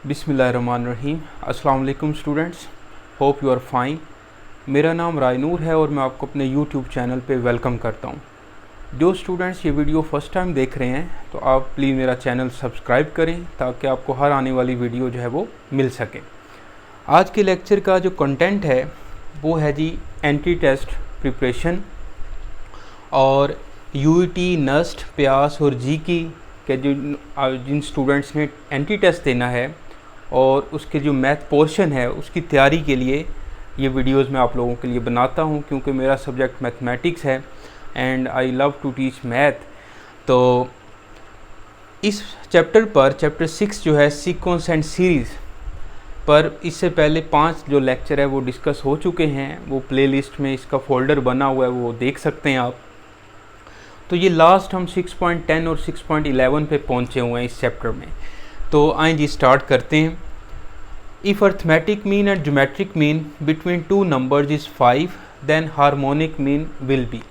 बिस्मिल्लाहिर्रहमानिर्रहीम। अस्सलाम वालेकुम students, hope you are fine. मेरा नाम रायनूर है और मैं आपको अपने यूट्यूब चैनल पे वेलकम करता हूँ। जो स्टूडेंट्स ये वीडियो फ़र्स्ट टाइम देख रहे हैं तो आप प्लीज़ मेरा चैनल सब्सक्राइब करें ताकि आपको हर आने वाली वीडियो जो है वो मिल सके। आज के लेक्चर का जो कंटेंट है वो है जी एंट्री टेस्ट प्रिपरेशन और यूईटी, नस्ट, प्यास और जीके के जिन स्टूडेंट्स ने एंट्री टेस्ट देना है और उसके जो मैथ पोर्शन है उसकी तैयारी के लिए ये वीडियोस मैं आप लोगों के लिए बनाता हूँ, क्योंकि मेरा सब्जेक्ट मैथमेटिक्स है and I love to teach math. तो इस चैप्टर पर चैप्टर 6 जो है सीक्वेंस एंड सीरीज़ पर इससे पहले 5 जो लेक्चर है वो डिस्कस हो चुके हैं। वो प्लेलिस्ट में इसका फ़ोल्डर बना हुआ है, वो देख सकते हैं आप। तो ये लास्ट हम 6.10 और 6.11 पे पहुँचे हुए हैं इस चैप्टर में। तो आइए जी स्टार्ट करते हैं। If arithmetic mean and geometric mean between two numbers is 5 then harmonic mean will be.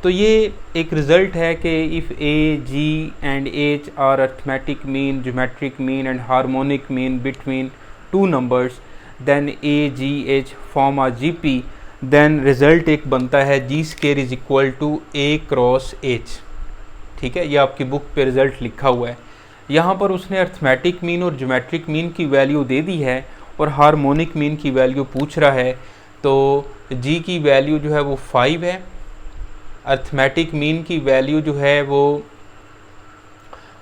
तो ये एक रिज़ल्ट है कि if A, G and H are arithmetic mean, geometric mean and harmonic mean between two numbers then A, G, H form a G P, then result एक बनता है G square is equal to A cross H. ठीक है, ये आपकी book पे result लिखा हुआ है। यहाँ पर उसने अर्थमेटिक मीन और ज्योमेट्रिक मीन की वैल्यू दे दी है और हार्मोनिक मीन की वैल्यू पूछ रहा है। तो जी की वैल्यू जो है वो 5 है, अर्थमेटिक मीन की वैल्यू जो है वो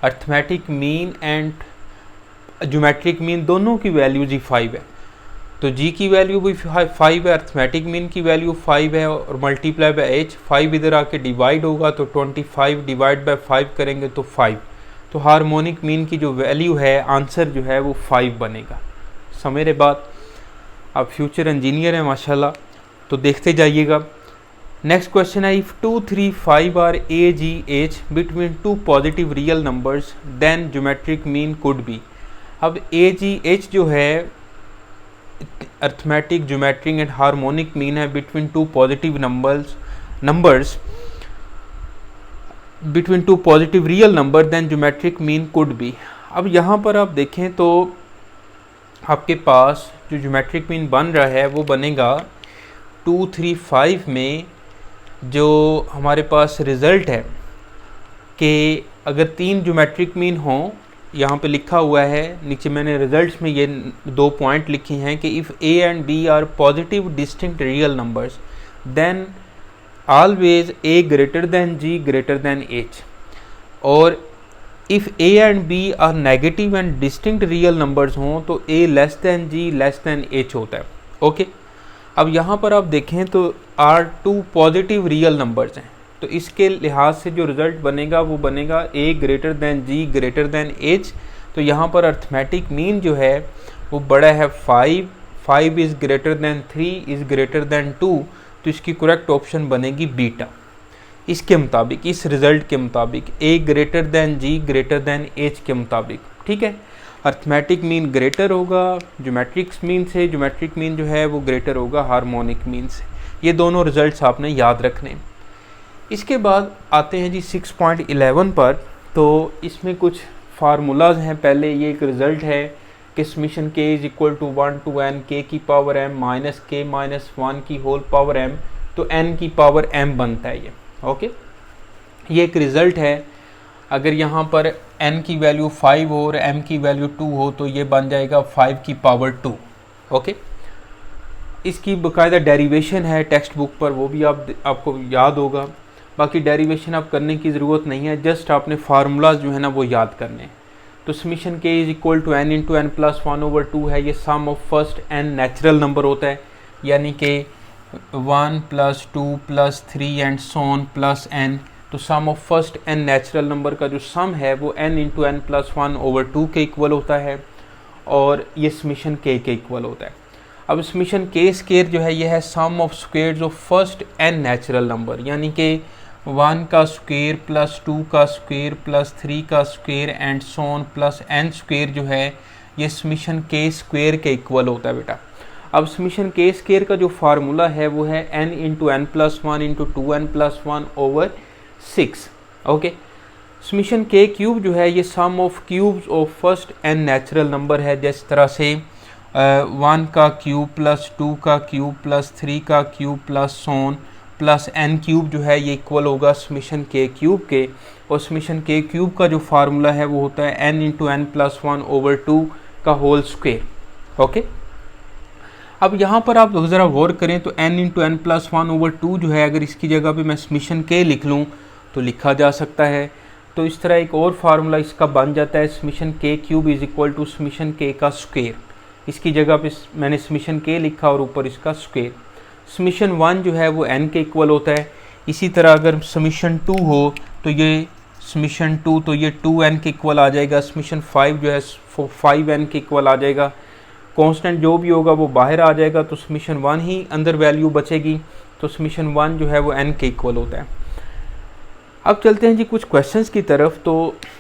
arithmetic mean and geometric mean दोनों की वैल्यू जी 5 है। तो जी की वैल्यू भी 5 है, अर्थमेटिक मीन की वैल्यू 5 है और मल्टीप्लाई बाय एच, 5 इधर आके डिवाइड होगा तो 25 डिवाइड बाय 5 करेंगे तो 5। तो हार्मोनिक मीन की जो वैल्यू है, आंसर जो है वो 5 बनेगा। समझ रहे बात? आप फ्यूचर इंजीनियर हैं माशाल्लाह, तो देखते जाइएगा। नेक्स्ट क्वेश्चन है, if 2, 3, 5 are A, G, H between two positive real numbers then geometric mean could be. अब ए, जी, एच जो है arithmetic, geometric and harmonic mean है between two positive numbers between two positive real number then geometric mean could be. अब यहाँ पर आप देखें तो आपके पास जो ज्योमेट्रिक मीन बन रहा है वो बनेगा 2, 3, 5 में। जो हमारे पास रिज़ल्ट है कि अगर 3 ज्योमेट्रिक मीन हों, यहाँ पे लिखा हुआ है नीचे, मैंने रिजल्ट्स में ये 2 पॉइंट लिखे हैं कि if A and B are positive distinct real numbers then always A greater than G greater than H, और if A and B are negative and distinct real numbers हों तो A less than G less than H होता है। Okay, अब यहाँ पर आप देखें तो आर 2 पॉजिटिव रियल नंबर्स हैं, तो इसके लिहाज से जो रिज़ल्ट बनेगा वो बनेगा ए greater than G greater than H. तो यहाँ पर अर्थमेटिक मीन जो है वो बड़ा है 5 is greater than 3 is greater than 2, तो इसकी करेक्ट ऑप्शन बनेगी बीटा। इसके मुताबिक, इस रिज़ल्ट के मुताबिक ए greater than G greater than H के मुताबिक। ठीक है, अर्थमेटिक मीन ग्रेटर होगा ज्योमेट्रिक मीन से, ज्योमेट्रिक मीन जो है वो ग्रेटर होगा हार्मोनिक मीन से। ये दोनों रिज़ल्ट्स आपने याद रखने। इसके बाद आते हैं जी 6.11 पर। तो इसमें कुछ फार्मूलाज हैं। पहले ये एक रिज़ल्ट है कि समीशन के is equal to 1 to n k की power m minus k minus 1 की होल पावर m, तो n की पावर m बनता है ये। ओके, ये एक रिज़ल्ट है। अगर यहाँ पर n की वैल्यू 5 हो और m की वैल्यू 2 हो तो ये बन जाएगा 5 की पावर 2। ओके, इसकी बाकायदा डेरिवेशन है टेक्स्ट बुक पर, वो भी आपको याद होगा। बाकी डेरिवेशन आप करने की ज़रूरत नहीं है, जस्ट आपने फार्मूलाज जो है ना वो याद करने हैं। तो समीशन के is equal to n into n plus 1/2 है। ये sum of first n natural number होता है, यानी कि 1 + 2 + 3 and so on plus n। तो sum of first n natural number का जो सम है वो n इंटू n प्लस 1/2 के इक्वल होता है और ये समीशन k के इक्वल होता है। अब समीशन k स्क्वायर जो है ये है sum of squares of first n natural number, यानी कि 1 का स्क्वायर प्लस 2 का स्क्वायर प्लस 3 का square and so on plus n square जो है ये समीशन k स्क्वायर के इक्वल होता है बेटा। अब समीशन k स्क्वायर का जो फार्मूला है वो है n into n plus 1 into 2n plus 1/6। Okay, summation के क्यूब जो है ये sum of cubes of first n natural number है, जिस तरह से 1 का क्यूब प्लस 2 का क्यूब प्लस 3 का cube plus so on plus N cube जो है ये इक्वल होगा समीशन के क्यूब के। और समीशन के क्यूब का जो फार्मूला है वो होता है n इंटू एन प्लस 1/2 का होल स्क्वायर। ओके, अब यहाँ पर आप ज़रा गौर करें तो n इंटू एन प्लस 1/2 जो है, अगर इसकी जगह पे मैं समीशन के लिख लूँ तो लिखा जा सकता है। तो इस तरह एक और फार्मूला इसका बन जाता है, समीशन के cube is equal to summation k का स्क्वायर। इसकी जगह पे मैंने समीशन के लिखा और ऊपर इसका स्क्वायर। समीशन 1 जो है वो n के इक्वल होता है। इसी तरह अगर समीशन 2 हो तो ये समीशन 2 तो ये 2n के इक्वल आ जाएगा। समीशन 5 जो है 5n के इक्वल आ जाएगा। कांस्टेंट जो भी होगा वो बाहर आ जाएगा, तो समीशन 1 ही अंदर वैल्यू बचेगी। तो समीशन 1 जो है वो n के इक्वल होता है। अब चलते हैं जी कुछ क्वेश्चंस की तरफ। तो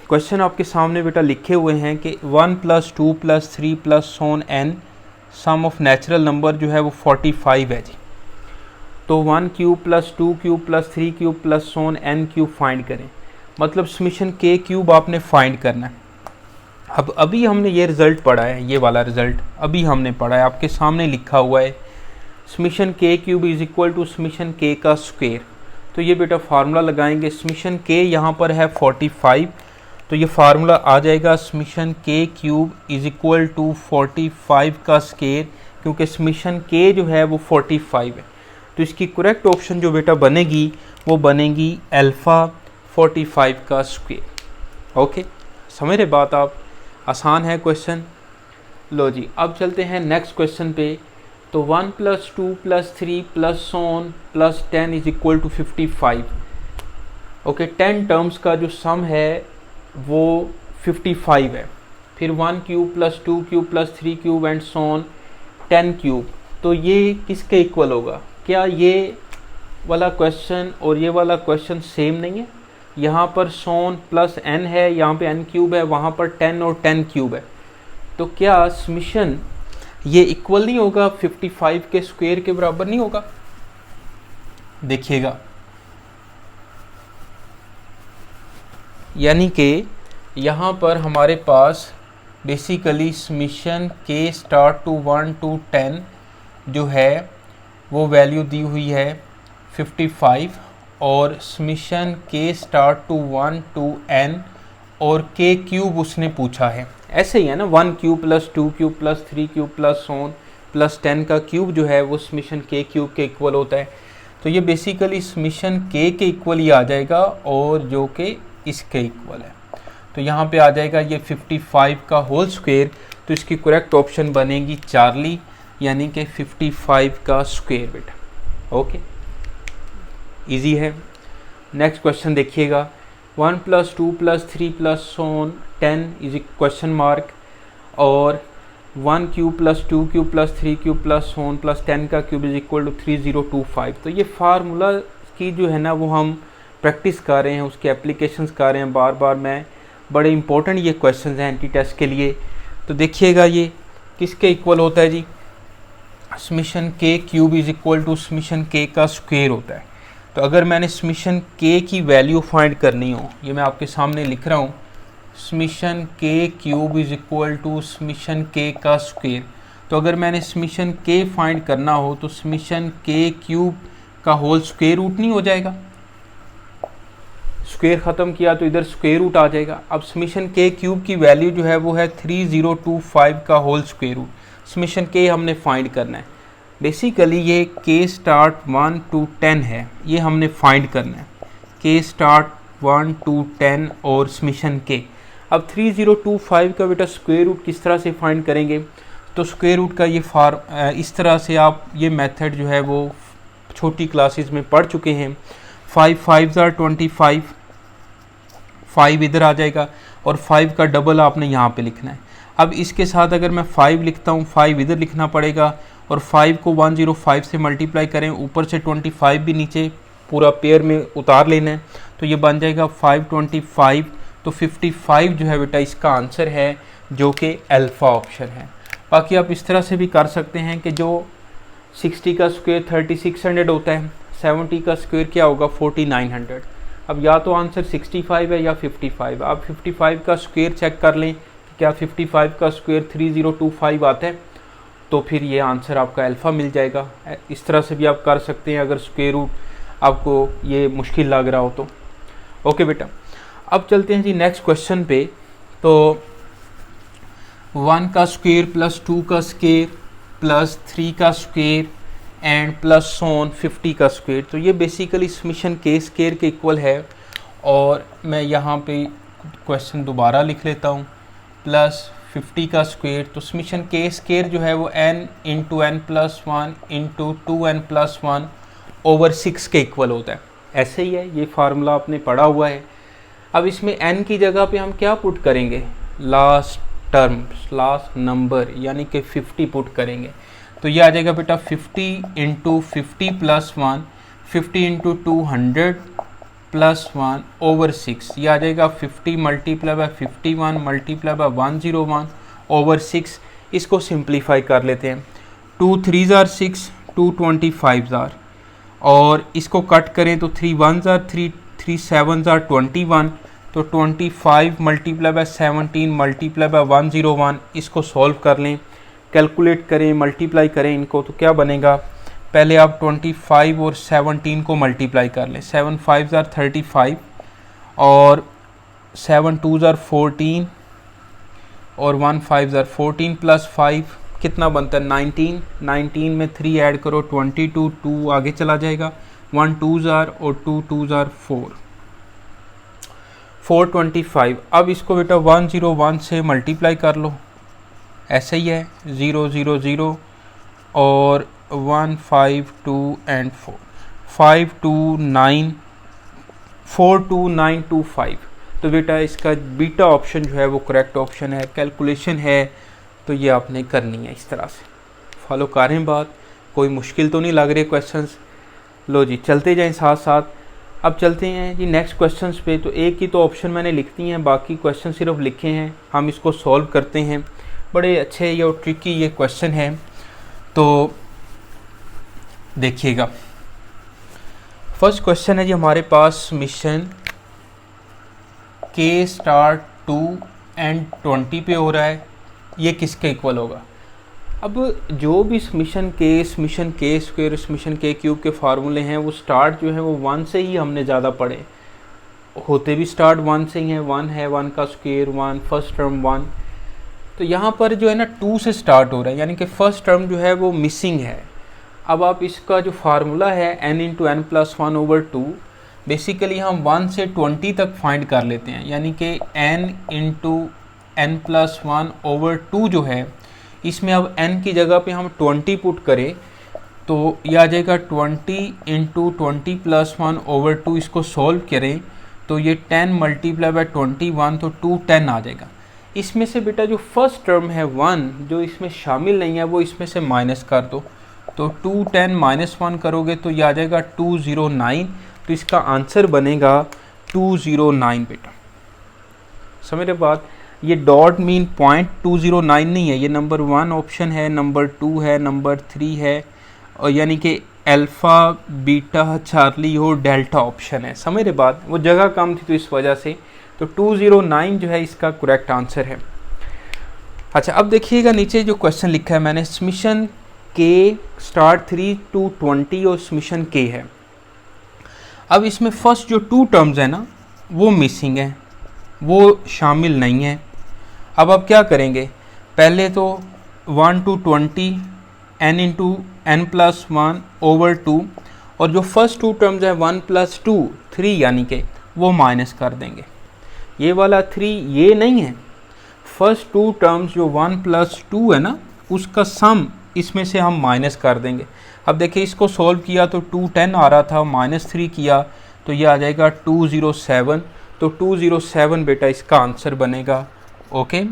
क्वेश्चन आपके सामने बेटा लिखे हुए हैं कि 1 + 2 + 3 + so on n sum of natural number जो है वो 45 है जी। तो 1 cube plus 2 cube plus 3 cube plus so on n cube find करें, मतलब समीशन के क्यूब आपने फाइंड करना है। अब अभी हमने ये रिज़ल्ट पढ़ा है, ये वाला रिज़ल्ट अभी हमने पढ़ा है, आपके सामने लिखा हुआ है समीशन के cube is equal to summation k का स्क्वायर। तो ये बेटा फार्मूला लगाएंगे, समीशन के यहाँ पर है 45, तो ये फार्मूला आ जाएगा समीशन के क्यूब इज़ इक्वल टू 45 का स्क्वायर, क्योंकि समीशन के जो है वो 45 है। तो इसकी करेक्ट ऑप्शन जो बेटा बनेगी वो बनेगी अल्फ़ा 45 का स्क्वायर। ओके, समझ रहे बात आप? आसान है क्वेश्चन। लो जी, अब चलते हैं नेक्स्ट क्वेश्चन पे। तो 1 + 2 + 3 + so on + 10 is equal to 55। Okay, 10 terms का जो सम है वो 55 है। फिर 1 cube + 2 cube + 3 cube and so on 10 cube, तो ये किसके इक्वल होगा? क्या ये वाला क्वेश्चन और ये वाला क्वेश्चन सेम नहीं है? यहाँ पर सोन प्लस n है, यहाँ पे n क्यूब है, वहाँ पर 10 और 10 क्यूब है। तो क्या समीशन ये इक्वल नहीं होगा, 55 के स्क्वायर के बराबर नहीं होगा? देखिएगा, यानी कि यहाँ पर हमारे पास बेसिकली समीशन के स्टार्ट टू 1 to 10 जो है वो वैल्यू दी हुई है 55, और समीशन के स्टार्ट टू 1 to n और के क्यूब उसने पूछा है। ऐसे ही है ना, 1 cube plus 2 cube plus 3 cube plus so on plus 10 का क्यूब जो है वो समीशन के क्यूब के इक्वल होता है। तो ये बेसिकली समीशन के इक्वल ही आ जाएगा और जो कि इसके इक्वल है। तो यहाँ पे आ जाएगा ये 55 का होल स्क्वायर। तो इसकी करेक्ट ऑप्शन बनेगी चार्ली, यानी कि 55 का स्क्वायर बेटा। ओके, इजी है। नेक्स्ट क्वेश्चन देखिएगा, 1 + 2 + 3 + सोन 10 इज क्वेश्चन मार्क, और 1 क्यूब + 2 क्यूब + 3 क्यूब + सोन + 10 का क्यूब इज इक्वल टू 3025। तो ये फार्मूला की जो है ना वो हम प्रैक्टिस कर रहे हैं, उसके एप्लीकेशंस कर रहे हैं बार बार। मैं बड़े इंपॉर्टेंट ये क्वेश्चंस हैं एंटी टेस्ट के लिए। तो देखिएगा ये किसके इक्वल होता है जी? समीशन के cube is equal to summation k का स्क्वायर होता है। तो अगर मैंने समीशन के की वैल्यू फाइंड करनी हो, ये मैं आपके सामने लिख रहा हूँ, समीशन के cube is equal to summation k का स्क्वायर। तो अगर मैंने समीशन के फाइंड करना हो तो समीशन के क्यूब का होल स्क्वायर रूट नहीं हो जाएगा? स्क्वायर ख़त्म किया तो इधर स्क्वायर रूट आ जाएगा। अब समीशन के क्यूब की वैल्यू जो है वो है 3025 का होल स्क्वायर रूट। समीशन के हमने फाइंड करना है। बेसिकली ये के स्टार्ट 1 to 10 है, ये हमने फाइंड करना है, के स्टार्ट 1 to 10 और समीशन के। अब 3025 का बेटा स्क्वायर रूट किस तरह से फाइंड करेंगे? तो स्क्वायर रूट का ये इस तरह से आप ये मेथड जो है वो छोटी क्लासेस में पढ़ चुके हैं। 5 5s are 25, 5 इधर आ जाएगा और 5 का डबल आपने यहाँ पे लिखना है। अब इसके साथ अगर मैं 5 लिखता हूँ, 5 इधर लिखना पड़ेगा, और 5 को 105 से मल्टीप्लाई करें, ऊपर से 25 भी नीचे पूरा पेयर में उतार लेना है। तो ये बन जाएगा 525। तो 55 जो है बेटा इसका आंसर है, जो कि अल्फ़ा ऑप्शन है। बाकी आप इस तरह से भी कर सकते हैं कि जो 60 का स्क्वायर 3600 होता है, 70 का स्क्वायर क्या होगा 4900। अब या तो आंसर 65 है या 55। आप 55 का स्क्वायर चेक कर लें कि क्या 55 का स्क्वायर 3025 आता है, तो फिर ये आंसर आपका अल्फ़ा मिल जाएगा। इस तरह से भी आप कर सकते हैं अगर स्क्वायर रूट आपको ये मुश्किल लग रहा हो तो। ओके बेटा, अब चलते हैं जी नेक्स्ट क्वेश्चन पे। तो 1 का स्क्वायर प्लस 2 का स्क्वायर प्लस 3 का स्क्वायर एंड प्लस सोन 50 का स्क्वायर, तो ये बेसिकली समीशन के स्क्वायर के इक्वल है। और मैं यहाँ पे क्वेश्चन दोबारा लिख लेता हूँ, प्लस 50 का स्क्वायर, तो समीशन के स्क्वायर जो है वो n into N plus 1 into 2n+1 over 6 के इक्वल होता है। ऐसे ही है, ये फार्मूला आपने पढ़ा हुआ है। अब इसमें n की जगह पे हम क्या पुट करेंगे, लास्ट टर्म, लास्ट नंबर यानी कि 50 पुट करेंगे। तो ये आ जाएगा बेटा 50 into 50 plus 1, 50 into 200 plus 1 over 6, ये आ जाएगा 50 multiply by 51 multiply by 101 over 6। इसको सिंप्लीफाई कर लेते हैं, 2 3 जार 6, 2 25 जार, और इसको कट करें तो 3 1 जार 3, 3 7 जार 21, तो 25 मल्टीप्लाई बाय 17 मल्टीप्लाई बाय 101। इसको सॉल्व कर लें, कैलकुलेट करें, मल्टीप्लाई करें इनको, तो क्या बनेगा, पहले आप 25 और 17 को मल्टीप्लाई कर लें। 7 5 जार 35 और 7 2 जार 14 और 1 5 जार 14 प्लस 5 कितना बनता है 19। 19 में 3 ऐड करो 22, 2 आगे चला जाएगा, 1 2 जार और 2 2 जार 425। अब इसको बेटा 101 से मल्टीप्लाई कर लो, ऐसे ही है, 0 0 0 और 1 5 2 एंड 4 5 2 9 4 2 9 2 5। तो बेटा इसका बीटा ऑप्शन जो है वो करेक्ट ऑप्शन है। कैलकुलेशन है तो ये आपने करनी है, इस तरह से फॉलो करें बात, कोई मुश्किल तो नहीं लग रही क्वेश्चंस। लो जी चलते जाएं साथ साथ। अब चलते हैं जी नेक्स्ट क्वेश्चंस पे। तो एक ही तो ऑप्शन मैंने लिख दी हैं, बाकी क्वेश्चन सिर्फ लिखे हैं, हम इसको सॉल्व करते हैं। बड़े अच्छे ये और ट्रिकी ये क्वेश्चन है, तो देखिएगा। फर्स्ट क्वेश्चन है जी हमारे पास, मिशन के स्टार 2 एंड 20 पे हो रहा है, ये किसके इक्वल होगा। अब जो भी मिशन के स्क्वायर, मिशन के क्यूब के फार्मूले हैं वो स्टार्ट जो है वो 1 से ही हमने ज़्यादा पढ़े, होते भी स्टार्ट 1 से ही हैं। 1 है, 1 का स्क्वायर 1, फर्स्ट टर्म 1। तो यहाँ पर जो है ना 2 से स्टार्ट हो रहा है, यानी कि फर्स्ट टर्म जो है वो मिसिंग है। अब आप इसका जो फार्मूला है n into N plus 1 over 2, basically हम 1 से 20 तक फाइंड कर लेते हैं, यानी कि n into N plus 1 over 2 जो है, इसमें अब n की जगह पे हम 20 पुट करें तो यह आ जाएगा 20 इंटू 20 प्लस 1 ओवर 2। इसको सॉल्व करें तो ये 10 मल्टीप्लाई बाय 21, तो 210 आ जाएगा। इसमें से बेटा जो फर्स्ट टर्म है 1 जो इसमें शामिल नहीं है वो इसमें से माइनस कर दो, तो 210 माइनस 1 करोगे तो ये आ जाएगा 209। तो इसका आंसर बनेगा 209 बेटा। समझ रहे बात, ये डॉट मीन पॉइंट 209 नहीं है, ये नंबर 1 ऑप्शन है, नंबर 2 है, नंबर 3 है, और यानी कि अल्फ़ा बीटा चार्ली और डेल्टा ऑप्शन है। समझ रहे बात, वो जगह कम थी तो इस वजह से, तो 209 जो है इसका करेक्ट आंसर है। अच्छा अब देखिएगा नीचे जो क्वेश्चन लिखा है मैंने, समीशन के स्टार्ट 3 to 20 और समीशन के है। अब इसमें फर्स्ट जो 2 टर्म्स है ना वो मिसिंग है, वो शामिल नहीं है। अब आप क्या करेंगे, पहले तो 1 to 20 n into N plus 1 over 2, और जो फर्स्ट 2 टर्म्स है 1 + 2 3 यानी कि वो माइनस कर देंगे। ये वाला 3 ये नहीं है, फर्स्ट 2 टर्म्स जो 1 + 2 है ना उसका सम इसमें से हम माइनस कर देंगे। अब देखिए इसको सॉल्व किया तो 210 आ रहा था, -3 किया तो ये आ जाएगा 207। तो 207 बेटा इसका आंसर बनेगा। ओके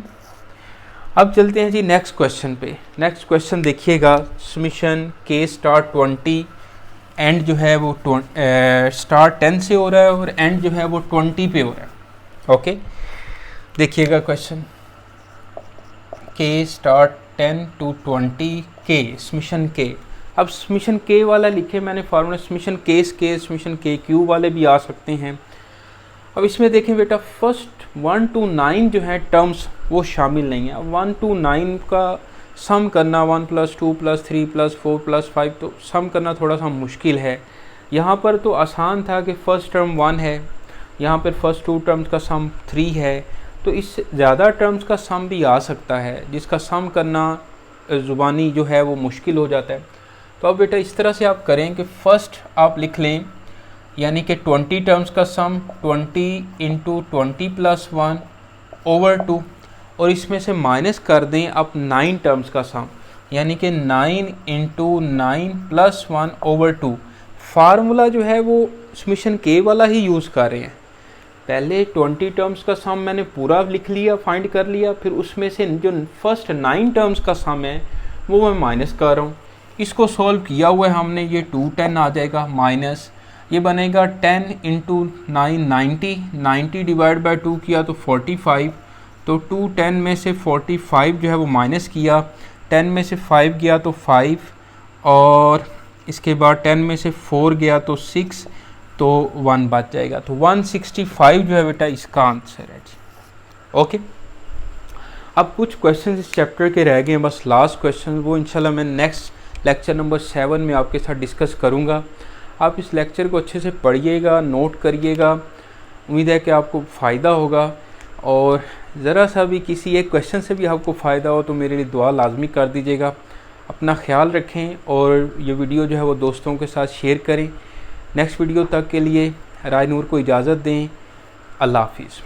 अब चलते हैं जी नेक्स्ट क्वेश्चन पे। नेक्स्ट क्वेश्चन देखिएगा, समीशन के स्टार्ट 20 एंड जो है वो स्टार्ट 10 से हो रहा है और एंड जो है वो 20 पे हो रहा है। ओके देखिएगा क्वेश्चन, के स्टार्ट 10 to 20 के समीशन के। अब समीशन के वाला लिखे मैंने फार्मूला, समीशन के स्क्वायर समीशन के क्यूब वाले भी आ सकते हैं, अब इसमें देखें बेटा फर्स्ट 1 to 9 जो है टर्म्स वो शामिल नहीं है। अब 1 to 9 का सम करना 1 + 2 + 3 + 4 + 5 तो सम करना थोड़ा सा मुश्किल है। यहाँ पर तो आसान था कि फर्स्ट टर्म 1 है, यहाँ पर फर्स्ट 2 टर्म्स का सम 3 है, तो इससे ज़्यादा टर्म्स का सम भी आ सकता है जिसका सम करना ज़ुबानी जो है वो मुश्किल हो जाता है। तो अब बेटा इस तरह से आप करें कि फ़र्स्ट आप लिख लें यानी कि 20 टर्म्स का सम 20 × 20 + 1 / 2 और इसमें से माइनस कर दें अब 9 टर्म्स का सम यानी कि 9 × 9 + 1 / 2। फार्मूला जो है वो समेशन के वाला ही यूज़ कर रहे हैं। पहले 20 टर्म्स का सम मैंने पूरा लिख लिया, फाइंड कर लिया, फिर उसमें से जो फर्स्ट 9 टर्म्स का सम है वो मैं माइनस कर रहा हूँ। इसको सॉल्व किया हुआ है हमने, ये 210 आ जाएगा माइनस ये बनेगा 10 × 9 90, 90 / 2 किया तो 45, तो 210 में से 45 जो है वो माइनस किया, 10 में से 5 गया तो 5 और इसके बाद 10 में से 4 गया तो 6 तो 1 बच जाएगा। तो 165 जो है बेटा इसका आंसर है जी। ओके, अब कुछ क्वेश्चन इस चैप्टर के रह गए हैं, बस लास्ट क्वेश्चन, वो इंशाल्लाह मैं नेक्स्ट लेक्चर नंबर 7 में आपके साथ डिस्कस करूँगा। आप इस लेक्चर को अच्छे से पढ़िएगा, नोट करिएगा, उम्मीद है कि आपको फ़ायदा होगा। और ज़रा सा भी किसी एक क्वेश्चन से भी आपको फ़ायदा हो तो मेरे लिए दुआ लाजमी कर दीजिएगा। अपना ख्याल रखें और ये वीडियो जो है वो दोस्तों के साथ शेयर करें। नेक्स्ट वीडियो तक के लिए राय नूर को इजाज़त दें। अल्लाह हाफिज़।